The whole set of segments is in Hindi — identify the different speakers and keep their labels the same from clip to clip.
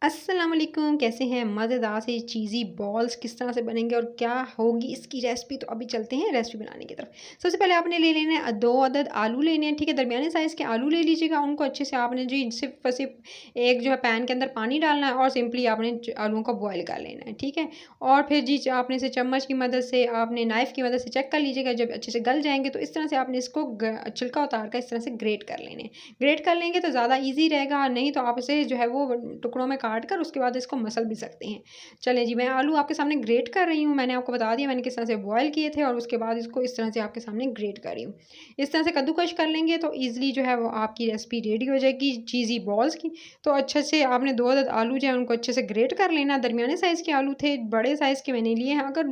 Speaker 1: अस्सलाम वालेकुम, कैसे हैं? मज़ेदार से चीज़ी बॉल्स किस तरह से बनेंगे और क्या होगी इसकी रेसिपी, तो अभी चलते हैं रेसिपी बनाने की तरफ। सबसे पहले आपने ले लेना है 2 अदद आलू लेने हैं, ठीक है? दरमियाने साइज़ के आलू ले लीजिएगा, उनको अच्छे से आपने जी सिर्फ़ और सिर्फ़ एक जो है पैन के अंदर पानी डालना है और सिंपली आपने आलूओं को बॉयल कर लेना है, ठीक है? और फिर जी आपने इसे चम्मच की मदद से, आपने नाइफ़ की मदद से चेक कर लीजिएगा, जब अच्छे से गल जाएँगे तो इस तरह से आपने इसको छिलका उतार कर इस तरह से ग्रेट कर लेने हैं। ग्रेट कर लेंगे तो ज़्यादा ईज़ी रहेगा, नहीं तो आप इसे जो है वो टुकड़ों में काट कर उसके बाद इसको मसल भी सकते हैं। चलें जी, मैं आलू आपके सामने ग्रेट कर रही हूँ, मैंने आपको बता दिया मैंने किस तरह से बॉयल किए थे और उसके बाद इसको इस तरह से आपके सामने ग्रेट कर रही हूँ। इस तरह से कद्दूकस कर लेंगे तो ईज़िली जो है वो आपकी रेसिपी रेडी हो जाएगी चीज़ी बॉल्स की। तो अच्छे से आपने 2 अदद आलू जो है उनको अच्छे से ग्रेट कर लेना। दरमियाने साइज़ के आलू थे, बड़े साइज़ के मैंने लिए हैं, अगर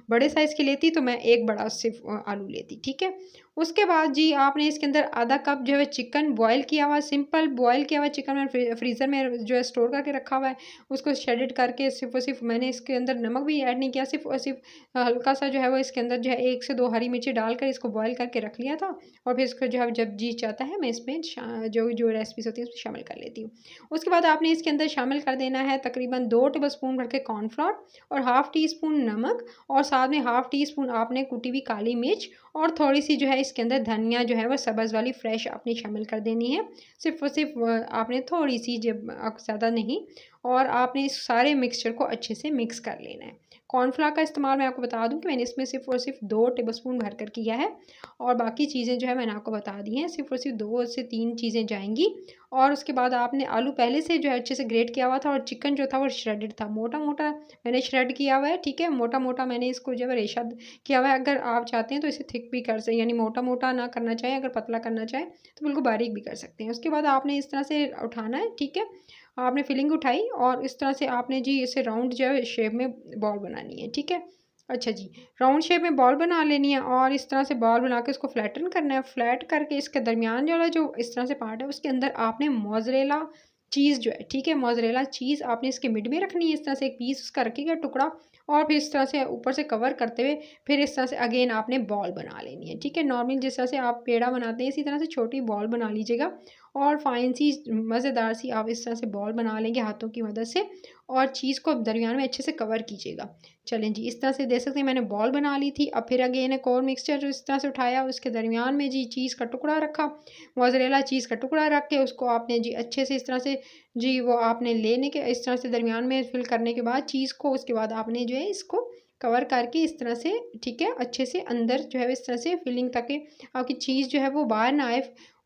Speaker 1: बड़े साइज़ के लेती तो मैं एक बड़ा सिर्फ़ आलू लेती, ठीक है? उसके बाद जी आपने इसके अंदर आधा कप जो है चिकन बॉयल किया हुआ, सिंपल बॉयल किया हुआ चिकन मैंने फ्रीज़र में जो है स्टोर करके रखा हुआ है, उसको श्रेडेड करके सिर्फ़ और सिर्फ़ मैंने इसके अंदर नमक भी ऐड नहीं किया, सिर्फ़ और सिर्फ़ हल्का-सा जो है वो इसके अंदर जो है 1 से 2 हरी मिर्ची डालकर इसको बॉयल करके रख लिया था और फिर इसको जो है जब जी चाहता है मैं इसमें जो जो रेसिपीज़ होती है उसमें शामिल कर लेती हूँ। उसके बाद आपने इसके अंदर शामिल कर देना है तकरीबन 2 टेबलस्पून भर के कॉर्नफ्लोर और हाफ़ टी स्पून नमक और साथ में हाफ़ टी स्पून आपने कुटी हुई काली मिर्च और थोड़ी-सी जो है इसके अंदर धनिया जो है वो सब्ज़ वाली फ्रेश आपने शामिल कर देनी है। सिर्फ़ और सिर्फ़ आपने थोड़ी-सी जब ज़्यादा नहीं और आपने इस सारे मिक्सचर को अच्छे से मिक्स कर लेना है। कॉर्नफ्लोर का इस्तेमाल मैं आपको बता दूँ कि मैंने इसमें सिर्फ़ और सिर्फ़ 2 टेबलस्पून भरकर किया है और बाकी चीज़ें जो है मैंने आपको बता दी हैं, सिर्फ़ और सिर्फ़ 2 से 3 चीज़ें जाएँगी और उसके बाद आपने आलू पहले से जो है अच्छे से ग्रेट किया हुआ था और चिकन जो था वो श्रेडेड था। मोटा-मोटा मैंने श्रेड किया हुआ है, ठीक है? मोटा-मोटा मैंने इसको जो है रेशा किया हुआ है। अगर आप चाहते हैं तो इसे थिक भी कर यानी मोटा-मोटा ना करना चाहें, अगर पतला करना चाहें तो बिल्कुल बारीक भी कर सकते हैं। उसके बाद आपने इस तरह से उठाना है, ठीक है? आपने फिलिंग उठाई और इस तरह से आपने जी इसे राउंड जो है शेप में बॉल बनानी है, ठीक है? अच्छा जी, राउंड शेप में बॉल बना लेनी है और इस तरह से बॉल बना के उसको फ्लैटन करना है। फ्लैट करके इसके दरमियान वाला जो इस तरह से पार्ट है उसके अंदर आपने मोज़रेला चीज़ जो है, ठीक है? मोज़रेला चीज़ आपने इसके मिड में रखनी है, इस तरह से एक पीस उसका रखिएगा टुकड़ा और फिर इस तरह से ऊपर से कवर करते हुए फिर इस तरह से अगेन आपने बॉल बना लेनी है, ठीक है? नॉर्मल जिस तरह से आप पेड़ा बनाते हैं इसी तरह से छोटी बॉल बना लीजिएगा और फाइन सी मज़ेदार सी आप इस तरह से बॉल बना लेंगे हाथों की मदद से और चीज़ को दरमियान में अच्छे से कवर कीजिएगा। चलें जी, इस तरह से देख सकते हैं मैंने बॉल बना ली थी। अब फिर अगेन एक और मिक्सचर इस तरह से उठाया, उसके दरमियान में जी चीज़ का टुकड़ा रखा, मोज़रेला चीज़ का टुकड़ा रख के उसको आपने जी अच्छे से इस तरह से जी वो आपने लेने के इस तरह से दरमियान में फिल करने के बाद चीज़ को उसके बाद आपने जो है इसको कवर करके इस तरह से, ठीक है, अच्छे से अंदर जो है इस तरह से फिलिंग ताकि आपकी चीज़ जो है वो बाहर ना आए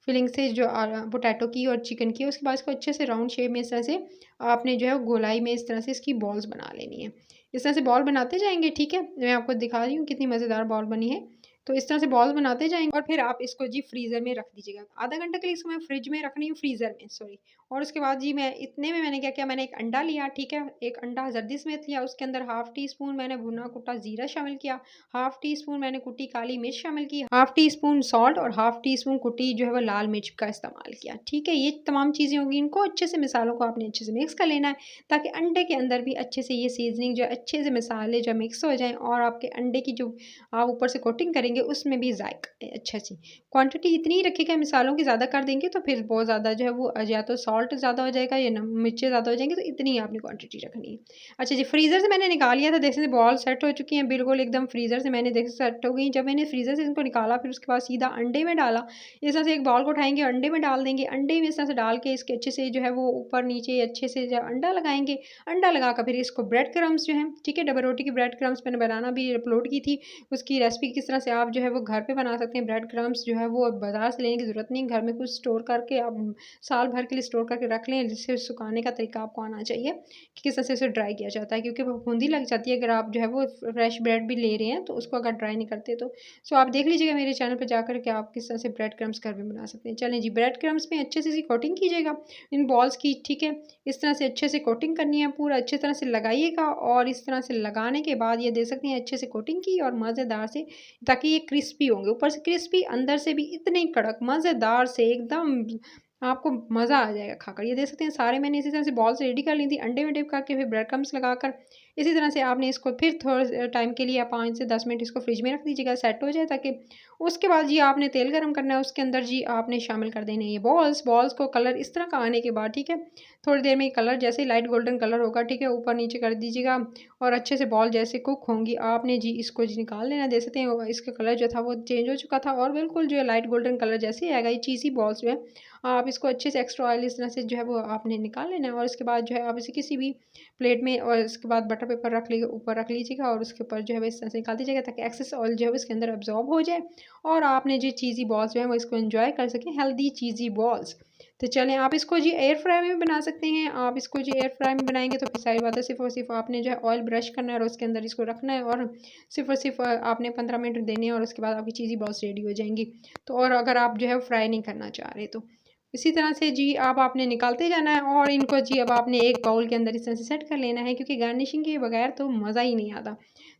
Speaker 1: फिलिंग से जो पोटैटो की और चिकन की। उसके बाद इसको अच्छे से राउंड शेप में इस तरह से आपने जो है गोलाई में इस तरह से इसकी बॉल्स बना लेनी है। इस तरह से बॉल बनाते जाएँगे, ठीक है? मैं आपको दिखा रही हूँ कितनी मज़ेदार बॉल बनी है। तो इस तरह से बॉल्स बनाते जाएँगे और फिर आप इसको जी फ्रीज़र में रख दीजिएगा। आधा घंटे के लिए इसको मैं फ्रिज में रख रही हूँ, फ्रीज़र में सॉरी। और उसके बाद जी मैं इतने में मैंने क्या किया, मैंने एक अंडा लिया, ठीक है? एक अंडा जर्दी समेत लिया, उसके अंदर हाफ़ टी स्पून मैंने भुना कुटा ज़ीरा शामिल किया, हाफ़ टी स्पून मैंने कुटी काली मिर्च शामिल की, हाफ़ टी स्पून सॉल्ट और हाफ़ टी स्पून कुटी जो है वो लाल मिर्च का इस्तेमाल किया, ठीक है? ये तमाम चीज़ें होंगी, इनको अच्छे से मसालों को आपने अच्छे से मिक्स कर लेना है ताकि अंडे के अंदर भी अच्छे से ये सीज़निंग जो है अच्छे से मसाले जो मिक्स हो जाएँ और आपके अंडे की जो आप ऊपर से कोटिंग करेंगे उसमें भी जायका अच्छा सी क्वांटिटी इतनी ही रखिएगा, मिसालों की ज़्यादा कर देंगे तो फिर बहुत ज़्यादा जो है वो या तो सॉल्ट ज़्यादा हो जाएगा या मिर्चें ज़्यादा हो जाएँगी, तो इतनी ही आपने क्वांटिटी रखनी है। अच्छा जी, फ्रीज़र से मैंने निकाल लिया था, देखिए बॉल सेट हो चुकी हैं बिल्कुल एकदम फ्रीज़र से मैंने देखिए सेट हो गई। जब मैंने फ्रीज़र से इनको निकाला फिर उसके बाद सीधा अंडे में डाला। इस तरह से एक बॉल को उठाएँगे, अंडे में डाल देंगे, अंडे में इस तरह से डाल के इसके अच्छे से जो है वो ऊपर नीचे अच्छे से जब अंडा लगाएँगे, अंडा लगाकर फिर इसको ब्रेड क्रम्ब्स जो हैं, ठीक है, डबल रोटी की ब्रेड क्रम्ब्स मैंने बनाना भी अपलोड की थी। उसकी रेसिपी किस तरह से आप जो है वो घर पे बना सकते हैं। ब्रेड क्रम्ब्स जो है वो बाज़ार से लेने की ज़रूरत नहीं, घर में कुछ स्टोर करके आप साल भर के लिए स्टोर करके रख लें, जिससे सुखाने का तरीका आपको आना चाहिए कि किस तरह से उसे ड्राई किया जाता है, क्योंकि वो फुंदी लग जाती है अगर आप जो है वो फ्रेश ब्रेड भी ले रहे हैं तो उसको अगर ड्राई नहीं करते तो। सो आप देख लीजिएगा मेरे चैनल पे जाकर कि आप किस तरह से ब्रेड क्रम्ब्स घर में बना सकते हैं। चलें जी, ब्रेड क्रम्ब्स में अच्छे से इसकी कोटिंग कीजिएगा इन बॉल्स की, ठीक है? इस तरह से अच्छे से कोटिंग करनी है, पूरा अच्छी तरह से लगाइएगा और इस तरह से लगाने के बाद ये देख सकते हैं अच्छे से कोटिंग की और मज़ेदार से, ताकि ये क्रिस्पी होंगे, ऊपर से क्रिस्पी अंदर से भी इतने कड़क मज़ेदार से एकदम आपको मज़ा आ जाएगा खाकर। ये देख सकते हैं सारे मैंने इसी तरह से बॉल्स रेडी कर ली थी, अंडे में डिप करके फिर ब्रेड क्रम्ब्स लगाकर इसी तरह से आपने इसको फिर थोड़े टाइम के लिए या 5 से 10 मिनट इसको फ्रिज में रख दीजिएगा, सेट हो जाए ताकि उसके बाद जी आपने तेल गरम करना है, उसके अंदर जी आपने शामिल कर देने ये बॉल्स। बॉल्स को कलर इस तरह का आने के बाद, ठीक है, थोड़ी देर में कलर जैसे ही लाइट गोल्डन कलर होगा, ठीक है, ऊपर नीचे कर दीजिएगा और अच्छे से बॉल जैसे कुक होंगी आपने जी इसको जी निकाल लेना। देख सकते हैं इसका कलर जो था वो चेंज हो चुका था और बिल्कुल जो है लाइट गोल्डन कलर जैसे ही आएगा ये चीज़ी बॉल्स जो है आप इसको अच्छे से एक्स्ट्रा ऑयल इस तरह से जो है वो आपने निकाल लेना है और इसके बाद जो है आप इसे किसी भी प्लेट में और इसके बाद बटर पेपर रख लीजिए, ऊपर रख लीजिएगा और उसके ऊपर जो है इस तरह से निकाल दीजिएगा ताकि एक्सेस ऑयल जो है इसके अंदर अब्जॉर्ब हो जाए और आपने जो चीज़ी बॉल्स जो है वो इसको एंजॉय कर सकें, हेल्दी चीज़ी बॉल्स। तो चलें आप इसको जी एयर फ्राई में बना सकते हैं। आप इसको जी एयर फ्राई में बनाएंगे तो फिर सारी बातें सिर्फ और सिर्फ आपने जो है ऑयल ब्रश करना है और उसके अंदर इसको रखना है और सिर्फ और सिर्फ आपने 15 मिनट देने हैं और उसके बाद आपकी चीज़ी बॉल्स रेडी हो जाएंगी। तो और अगर आप जो है फ्राई नहीं करना चाह रहे तो इसी तरह से जी अब आपने निकालते जाना है और इनको जी अब आपने एक बाउल के अंदर इस तरह से सेट कर लेना है क्योंकि गार्निशिंग के बगैर तो मज़ा ही नहीं आता।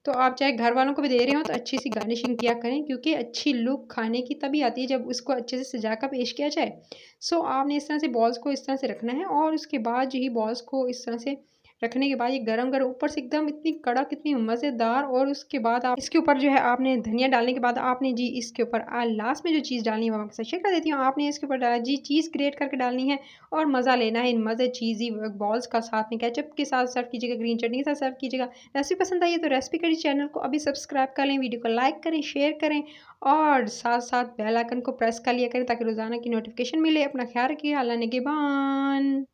Speaker 1: तो आप चाहे घर वालों को भी दे रहे हो तो अच्छी सी गार्निशिंग किया करें क्योंकि अच्छी लुक खाने की तभी आती है जब उसको अच्छे से सजा कर पेश किया जाए। सो आपने इस तरह से बॉल्स को इस तरह से रखना है और उसके बाद यही बॉल्स को इस तरह से रखने के बाद ये गरम गरम ऊपर से एकदम इतनी कड़क इतनी मज़ेदार और उसके बाद आप इसके ऊपर जो है आपने धनिया डालने के बाद आपने जी इसके ऊपर लास्ट में जो चीज़ डालनी है वो आपके साथ शेयर कर देती हूँ। आपने इसके ऊपर जी चीज़ ग्रेट करके डालनी है और मज़ा लेना है इन मज़े चीज़ी बॉल्स का। साथ में केचप के साथ सर्व कीजिएगा, ग्रीन चटनी के साथ सर्व कीजिएगा। रेसिपी पसंद आई है तो रेसिपी करिए, चैनल को अभी सब्सक्राइब कर लें, वीडियो को लाइक करें, शेयर करें और साथ साथ बेल आइकन को प्रेस कर लिया करें ताकि रोज़ाना की नोटिफिकेशन मिले। अपना ख्याल रखिए। अल्लाह निगहबान।